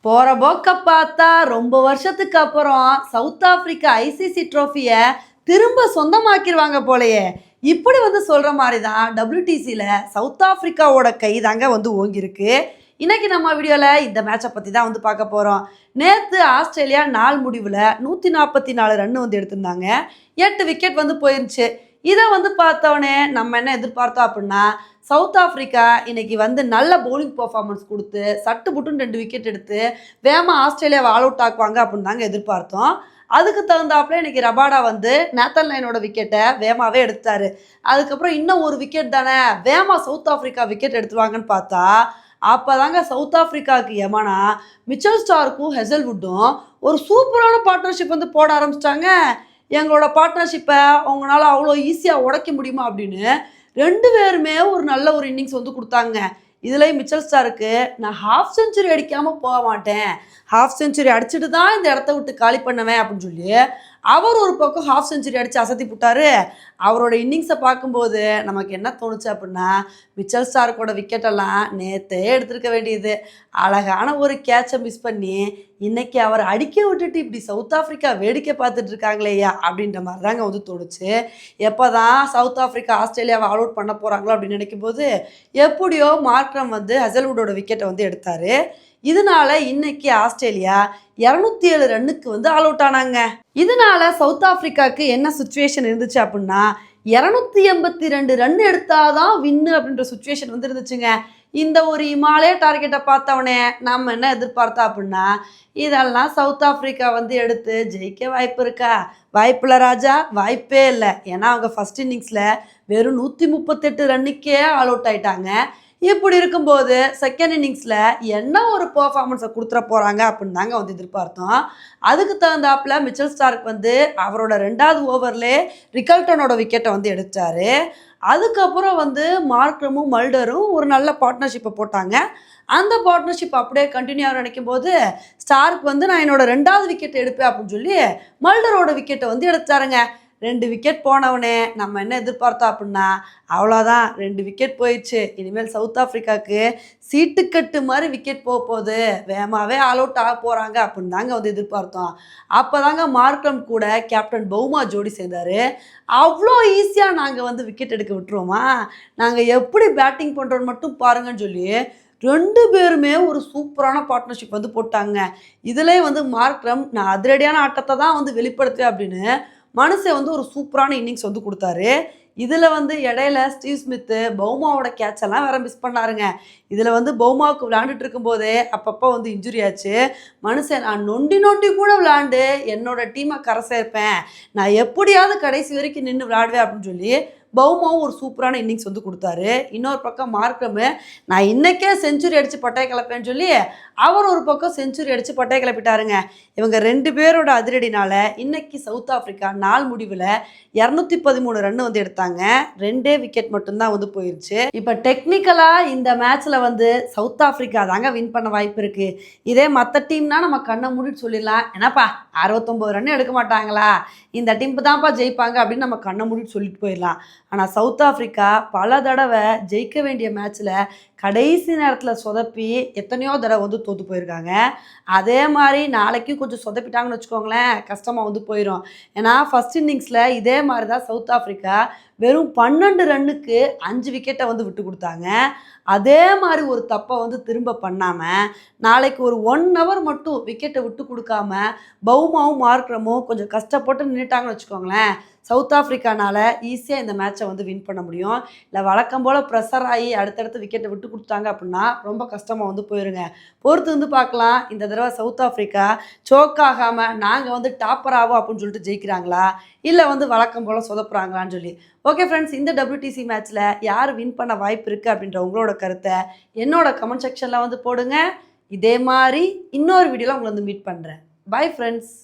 போற போக்க பார்த்தா ரொம்ப வருஷத்துக்கு அப்புறம் சவுத் ஆப்பிரிக்கா ஐசிசி ட்ரோஃபிய திரும்ப சொந்தமாக்கிடுவாங்க போலயே. இப்படி சொல்ற மாதிரி தான் WTCல சவுத் ஆப்பிரிக்காவோட கை தாங்க ஓங்கியிருக்கு. இன்னைக்கு நம்ம வீடியோவில் இந்த மேட்சை பற்றி தான் பார்க்க போகிறோம். நேற்று ஆஸ்திரேலியா நாள் முடிவில் 144 ரன் எடுத்திருந்தாங்க. 8 விக்கெட் போயிருந்துச்சு. இதை பார்த்தவொடனே நம்ம என்ன எதிர்பார்த்தோம் அப்படின்னா, சவுத் ஆப்பிரிக்கா இன்னைக்கு நல்ல பவுலிங் பர்ஃபார்மன்ஸ் கொடுத்து சட்டு புட்டுன்னு 2 விக்கெட் எடுத்து வேகமாக ஆஸ்திரேலியாவை ஆல் அவுட் ஆக்குவாங்க அப்படின்னு தாங்க எதிர்பார்த்தோம். அதுக்கு தகுந்தாப்புல இன்னைக்கு ரபாடா நேத்தன் லைனோட விக்கெட்டை வேகமாகவே எடுத்தாரு. அதுக்கப்புறம் இன்னும் ஒரு விக்கெட் தானே, வேகமாக சவுத் ஆப்பிரிக்கா விக்கெட் எடுத்துருவாங்கன்னு பார்த்தா, அப்போதாங்க சவுத் ஆப்பிரிக்காவுக்கு எமனா மிச்சல் ஸ்டார்க்கும் ஹெசல்வுட்டும் ஒரு சூப்பரான பார்ட்னர்ஷிப் போட ஆரம்பிச்சிட்டாங்க. எங்களோட பார்ட்னர்ஷிப்பை உங்களால் அவ்வளோ ஈஸியாக உடைக்க முடியுமா அப்படின்னு 2 பேருமே ஒரு நல்ல ஒரு இன்னிங்ஸ் கொடுத்தாங்க. இதுலேயும் மிச்சல் ஸ்டாருக்கு நான் ஹாஃப் செஞ்சுரி அடிக்காமல் போக மாட்டேன், ஹாஃப் செஞ்சுரி அடிச்சுட்டு தான் இந்த இடத்த விட்டு காலி பண்ணுவேன் அப்படின்னு சொல்லி அவர் ஒரு பக்கம் ஹாஃப் செஞ்சுரி அடித்து அசத்தி போட்டார். அவரோட இன்னிங்ஸை பார்க்கும்போது நமக்கு என்ன தோணுச்சு அப்படின்னா, மிச்சல் ஸ்டார்க்கோட விக்கெட்டெல்லாம் நேற்றே எடுத்துருக்க வேண்டியது. அழகான ஒரு கேட்சை மிஸ் பண்ணி இன்னைக்கு அவர் அடிக்க விட்டுட்டு இப்படி சவுத் ஆப்பிரிக்கா வேடிக்கை பார்த்துட்டு இருக்காங்களேயா அப்படின்ற மாதிரி தாங்க தோணுச்சு. எப்போ தான் சவுத் ஆப்பிரிக்கா ஆஸ்திரேலியாவை ஆல் அவுட் பண்ண போகிறாங்களோ அப்படின்னு நினைக்கும்போது எப்படியோ மார்க்ரம் ஹெசல்வுட்டோட விக்கெட்டை எடுத்தார். இதனால இன்னைக்கு ஆஸ்திரேலியா 207 ரன்னுக்கு ஆல் அவுட் ஆனாங்க. இதனால சவுத் ஆப்பிரிக்காவுக்கு என்ன சுச்சுவேஷன் இருந்துச்சு அப்படின்னா, 282 ரன் எடுத்தாதான் வின்னு அப்படின்ற சுச்சுவேஷன் இருந்துச்சுங்க. இந்த ஒரு இமாலய டார்கெட்டை பார்த்தவனே நம்ம என்ன எதிர்பார்த்தா அப்படின்னா, இதெல்லாம் சவுத் ஆப்பிரிக்கா எடுத்து ஜெயிக்க வாய்ப்பு இருக்கா? வாய்ப்பில்லை ராஜா, வாய்ப்பே இல்லை. ஏன்னா அவங்க ஃபர்ஸ்ட் இன்னிங்ஸில் வெறும் 138 ரன்னுக்கே ஆல் அவுட் ஆயிட்டாங்க. இப்படி இருக்கும்போது செகண்ட் இன்னிங்ஸில் என்ன ஒரு பர்ஃபார்மன்ஸை கொடுத்துட போகிறாங்க அப்படின்னு தாங்க எதிர்பார்த்தோம். அதுக்கு தகுந்தாப்புல மிச்சல் ஸ்டார்க் அவரோட 2வது ஓவர்லே ரிக்கல்டனோட விக்கெட்டை எடுத்தார். அதுக்கப்புறம் மார்க்ரமும் மல்டரும் ஒரு நல்ல பார்ட்னர்ஷிப்பை போட்டாங்க. அந்த பார்ட்னர்ஷிப் அப்படியே கண்டினியூ ஆக நினைக்கும் போது ஸ்டார்க் நான் என்னோட 2வது விக்கெட் எடுப்பேன் அப்படின்னு சொல்லி மல்டரோட விக்கெட்டை எடுத்தாருங்க. 2 விக்கெட் போனவனே நம்ம என்ன எதிர்பார்த்தோம் அப்படின்னா, அவ்வளோதான் 2 விக்கெட் போயிடுச்சு, இனிமேல் சவுத் ஆப்பிரிக்காவுக்கு சீட்டுக்கட்டு மாதிரி விக்கெட் போக போகுது, வேகமாகவே ஆல் அவுட் ஆக போகிறாங்க அப்படின்னு தாங்க எதிர்பார்த்தோம். அப்போ தாங்க மார்க்ரம் கூட கேப்டன் பவுமா ஜோடி சேர்ந்தார். அவ்வளோ ஈஸியாக நாங்கள் விக்கெட் எடுக்க விட்டுருவோமா, நாங்கள் எப்படி பேட்டிங் பண்ணுறோன்னு மட்டும் பாருங்கன்னு சொல்லி 2 பேருமே ஒரு சூப்பரான பார்ட்னர்ஷிப் போட்டாங்க. இதிலே மார்க்ரம் நான் அதிரடியான ஆட்டத்தை தான் வெளிப்படுத்துவேன் அப்படின்னு மனுஷன் ஒரு சூப்பரான இன்னிங்ஸ் கொடுத்தாரு. இதில் இடையில ஸ்டீவ் ஸ்மித்து பவுமாவோட கேட்செல்லாம் வேற மிஸ் பண்ணாருங்க. இதில் பவுமாவுக்கு விளையாண்டுட்டு இருக்கும்போதே அப்பப்போ இன்ஜுரி ஆச்சு. மனுஷன் நான் நொண்டி கூட விளையாண்டு என்னோட டீமை கரை சேர்ப்பேன், நான் எப்படியாவது கடைசி வரைக்கும் நின்று விளையாடுவேன் அப்படின்னு சொல்லி பவுமாவும் ஒரு சூப்பரான இன்னிங்ஸ் கொடுத்தாரு. இன்னொரு பக்கம் மார்க்ரம் நான் இன்னைக்கே செஞ்சுரி அடித்து பட்டையை கிளப்பேன்னு சொல்லி அவர் ஒரு பக்கம் செஞ்சுரி அடித்து பட்டையை கிளப்பிட்டாருங்க. இவங்க 2 பேரோட அதிரடினால இன்னைக்கு சவுத் ஆப்பிரிக்கா நாள் முடிவில் 213 ரன் எடுத்தாங்க. 2 விக்கெட் மட்டும்தான் போயிருச்சு. இப்போ டெக்னிக்கலாக இந்த மேட்ச்சில் சவுத் ஆப்பிரிக்கா தாங்க வின் பண்ண வாய்ப்பு இருக்குது. இதே மற்ற டீம்னா நம்ம கண்ணை மூடிட்டு சொல்லிடலாம், என்னப்பா 69 ரன் எடுக்க மாட்டாங்களா, இந்த டீம் தான்ப்பா ஜெயிப்பாங்க அப்படின்னு நம்ம கண்ணை மூடிட்டு சொல்லிட்டு போயிடலாம். ஆனால் சவுத் ஆப்பிரிக்கா பல தடவை ஜெயிக்க வேண்டிய மேட்ச்சில் கடைசி நேரத்தில் சொதப்பி எத்தனையோ தடவை தோற்று போயிருக்காங்க. அதே மாதிரி நாளைக்கும் கொஞ்சம் சொதப்பிட்டாங்கன்னு வச்சுக்கோங்களேன், கஷ்டமாக போயிடும். ஏன்னா ஃபர்ஸ்ட் இன்னிங்ஸில் இதே மாதிரி தான் சவுத் ஆப்பிரிக்கா வெறும் 12 ரன்னுக்கு 5 விக்கெட்டை விட்டு கொடுத்தாங்க. அதே மாதிரி ஒரு தப்பை திரும்ப பண்ணாமல் நாளைக்கு ஒரு 1 ஹவர் மட்டும் விக்கெட்டை விட்டு கொடுக்காம பவுமாவும் மார்க்ரமும் கொஞ்சம் கஷ்டப்பட்டு நின்றுட்டாங்கன்னு வச்சுக்கோங்களேன், சவுத் ஆப்பிரிக்கானால ஈஸியாக இந்த மேட்சை வின் பண்ண முடியும். இல்லை வழக்கம் போல் ப்ரெஷர் ஆகி அடுத்தடுத்து விக்கெட்டை விட்டு கொடுத்தாங்க அப்படின்னா ரொம்ப கஷ்டமாக போயிருங்க. பொறுத்து பார்க்கலாம், இந்த தடவை சவுத் ஆப்பிரிக்கா சோக் ஆகாமல் நாங்கள் டாப்பர் ஆகும் அப்படின்னு சொல்லிட்டு ஜெயிக்கிறாங்களா, இல்லை வழக்கம் போல் சொதப்புறாங்களான்னு சொல்லி. ஓகே ஃப்ரெண்ட்ஸ், இந்த WTC மேட்ச்சில் யார் வின் பண்ண வாய்ப்பு இருக்குது அப்படின்ற உங்களோட கருத்தை என்னோட கமெண்ட் செக்ஷனில் போடுங்க. இதே மாதிரி இன்னொரு வீடியோவில் உங்களை மீட் பண்ணுறேன். Bye friends.